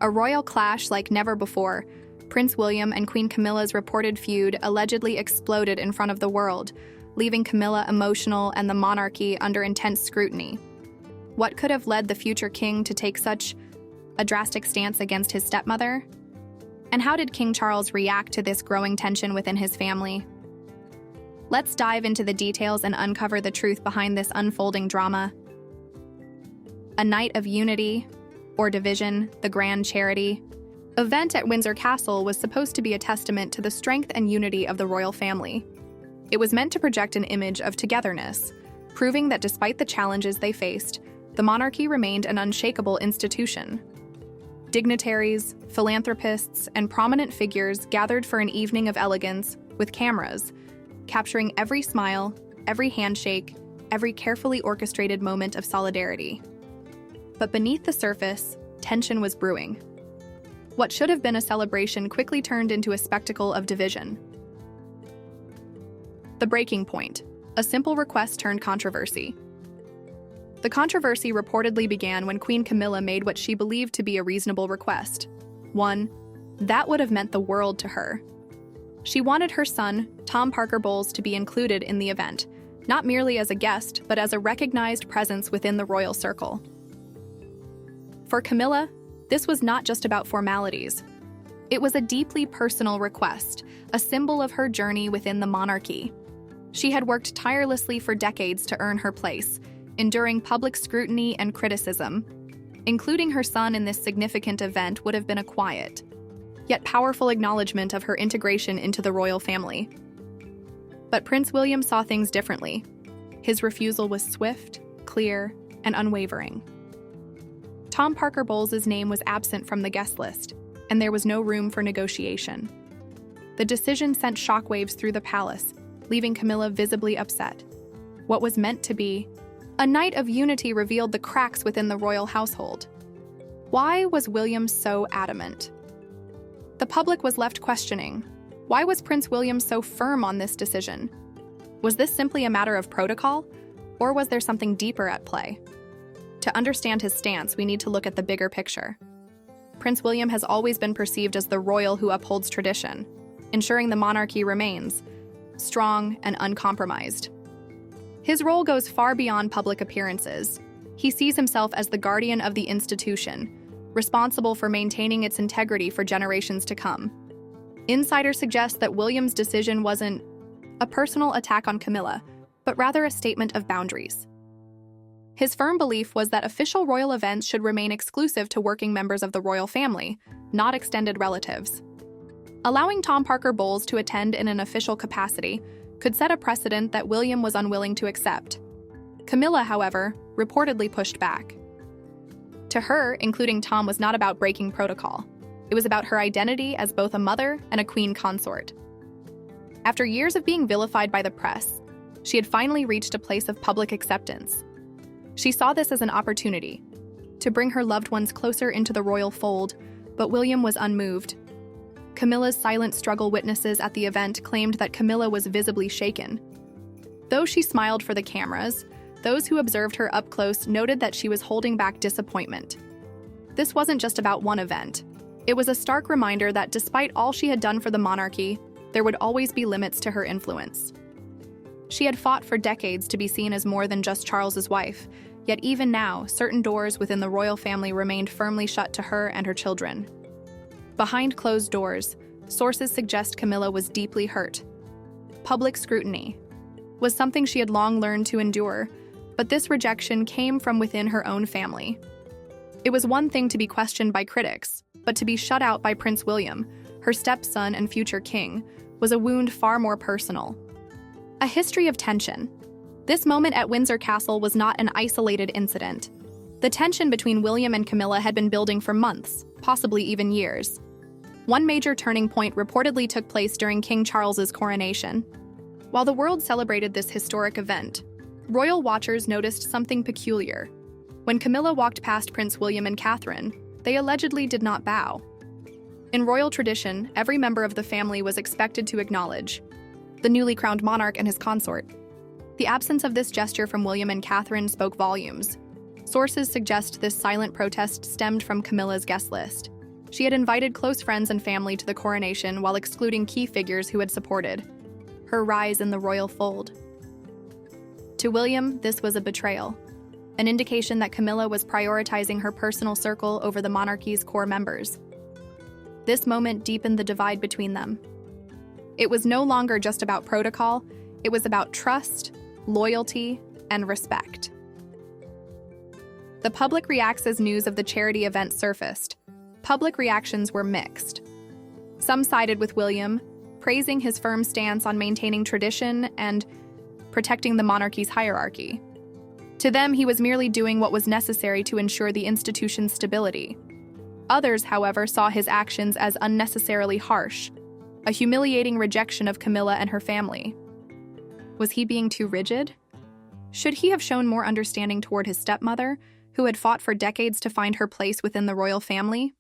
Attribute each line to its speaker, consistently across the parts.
Speaker 1: A royal clash like never before, Prince William and Queen Camilla's reported feud allegedly exploded in front of the world, leaving Camilla emotional and the monarchy under intense scrutiny. What could have led the future king to take such a drastic stance against his stepmother? And how did King Charles react to this growing tension within his family? Let's dive into the details and uncover the truth behind this unfolding drama. A night of unity, or division, the grand charity event at Windsor Castle was supposed to be a testament to the strength and unity of the royal family. It was meant to project an image of togetherness, proving that despite the challenges they faced, the monarchy remained an unshakable institution. Dignitaries, philanthropists, and prominent figures gathered for an evening of elegance with cameras, capturing every smile, every handshake, every carefully orchestrated moment of solidarity. But beneath the surface, tension was brewing. What should have been a celebration quickly turned into a spectacle of division. The breaking point, a simple request turned controversy. The controversy reportedly began when Queen Camilla made what she believed to be a reasonable request. One that would have meant the world to her. She wanted her son, Tom Parker Bowles, to be included in the event, not merely as a guest, but as a recognized presence within the royal circle. For Camilla, this was not just about formalities. It was a deeply personal request, a symbol of her journey within the monarchy. She had worked tirelessly for decades to earn her place, enduring public scrutiny and criticism. Including her son in this significant event would have been a quiet, yet powerful acknowledgement of her integration into the royal family. But Prince William saw things differently. His refusal was swift, clear, and unwavering. Tom Parker Bowles' name was absent from the guest list, and there was no room for negotiation. The decision sent shockwaves through the palace, leaving Camilla visibly upset. What was meant to be a night of unity revealed the cracks within the royal household. Why was William so adamant? The public was left questioning. Why was Prince William so firm on this decision? Was this simply a matter of protocol, or was there something deeper at play? To understand his stance, we need to look at the bigger picture. Prince William has always been perceived as the royal who upholds tradition, ensuring the monarchy remains strong and uncompromised. His role goes far beyond public appearances. He sees himself as the guardian of the institution, responsible for maintaining its integrity for generations to come. Insiders suggest that William's decision wasn't a personal attack on Camilla, but rather a statement of boundaries. His firm belief was that official royal events should remain exclusive to working members of the royal family, not extended relatives. Allowing Tom Parker Bowles to attend in an official capacity could set a precedent that William was unwilling to accept. Camilla, however, reportedly pushed back. To her, including Tom was not about breaking protocol. It was about her identity as both a mother and a queen consort. After years of being vilified by the press, she had finally reached a place of public acceptance. She saw this as an opportunity to bring her loved ones closer into the royal fold, but William was unmoved. Camilla's silent struggle witnesses at the event claimed that Camilla was visibly shaken. Though she smiled for the cameras, those who observed her up close noted that she was holding back disappointment. This wasn't just about one event. It was a stark reminder that despite all she had done for the monarchy, there would always be limits to her influence. She had fought for decades to be seen as more than just Charles's wife, yet even now, certain doors within the royal family remained firmly shut to her and her children. Behind closed doors, sources suggest Camilla was deeply hurt. Public scrutiny was something she had long learned to endure, but this rejection came from within her own family. It was one thing to be questioned by critics, but to be shut out by Prince William, her stepson and future king, was a wound far more personal. A history of tension. This moment at Windsor Castle was not an isolated incident. The tension between William and Camilla had been building for months, possibly even years. One major turning point reportedly took place during King Charles's coronation. While the world celebrated this historic event, royal watchers noticed something peculiar. When Camilla walked past Prince William and Catherine, they allegedly did not bow. In royal tradition, every member of the family was expected to acknowledge the newly crowned monarch and his consort. The absence of this gesture from William and Catherine spoke volumes. Sources suggest this silent protest stemmed from Camilla's guest list. She had invited close friends and family to the coronation while excluding key figures who had supported her rise in the royal fold. To William, this was a betrayal, an indication that Camilla was prioritizing her personal circle over the monarchy's core members. This moment deepened the divide between them. It was no longer just about protocol, it was about trust, loyalty, and respect. The public reacts as news of the charity event surfaced. Public reactions were mixed. Some sided with William, praising his firm stance on maintaining tradition and protecting the monarchy's hierarchy. To them, he was merely doing what was necessary to ensure the institution's stability. Others, however, saw his actions as unnecessarily harsh, a humiliating rejection of Camilla and her family. Was he being too rigid? Should he have shown more understanding toward his stepmother, who had fought for decades to find her place within the royal family?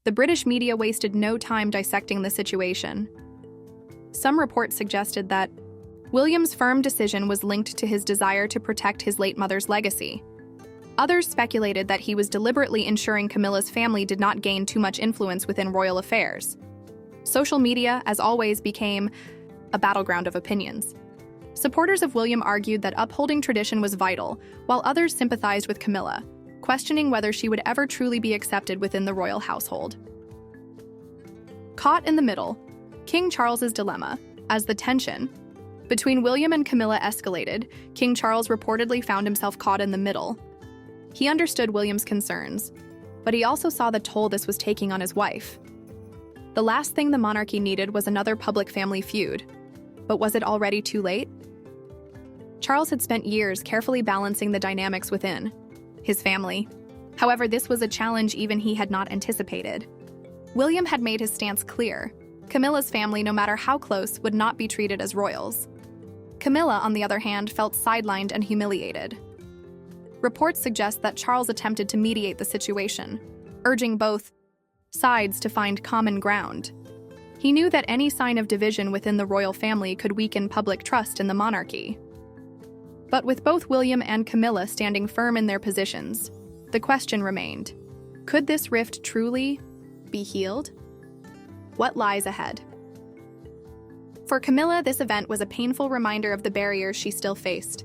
Speaker 1: The British media wasted no time dissecting the situation. Some reports suggested that William's firm decision was linked to his desire to protect his late mother's legacy. Others speculated that he was deliberately ensuring Camilla's family did not gain too much influence within royal affairs. Social media, as always, became a battleground of opinions. Supporters of William argued that upholding tradition was vital, while others sympathized with Camilla, questioning whether she would ever truly be accepted within the royal household. Caught in the middle, King Charles's dilemma, as the tension between William and Camilla escalated, King Charles reportedly found himself caught in the middle. He understood William's concerns, but he also saw the toll this was taking on his wife. The last thing the monarchy needed was another public family feud. But was it already too late? Charles had spent years carefully balancing the dynamics within his family. However, this was a challenge even he had not anticipated. William had made his stance clear. Camilla's family, no matter how close, would not be treated as royals. Camilla, on the other hand, felt sidelined and humiliated. Reports suggest that Charles attempted to mediate the situation, urging both sides to find common ground. He knew that any sign of division within the royal family could weaken public trust in the monarchy. But with both William and Camilla standing firm in their positions, the question remained: could this rift truly be healed? What lies ahead? For Camilla, this event was a painful reminder of the barriers she still faced.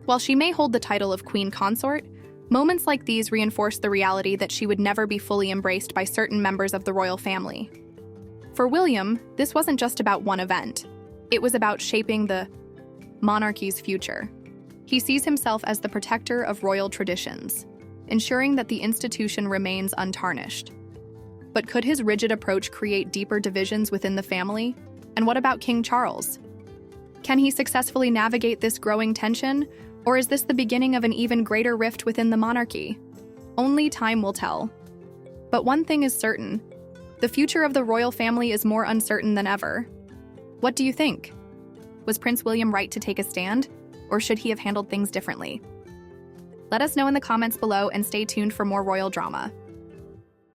Speaker 1: While she may hold the title of Queen Consort, moments like these reinforced the reality that she would never be fully embraced by certain members of the royal family. For William, this wasn't just about one event. It was about shaping the monarchy's future. He sees himself as the protector of royal traditions, ensuring that the institution remains untarnished. But could his rigid approach create deeper divisions within the family? And what about King Charles? Can he successfully navigate this growing tension, or is this the beginning of an even greater rift within the monarchy? Only time will tell. But one thing is certain: the future of the royal family is more uncertain than ever. What do you think? Was Prince William right to take a stand, or should he have handled things differently? Let us know in the comments below and stay tuned for more royal drama.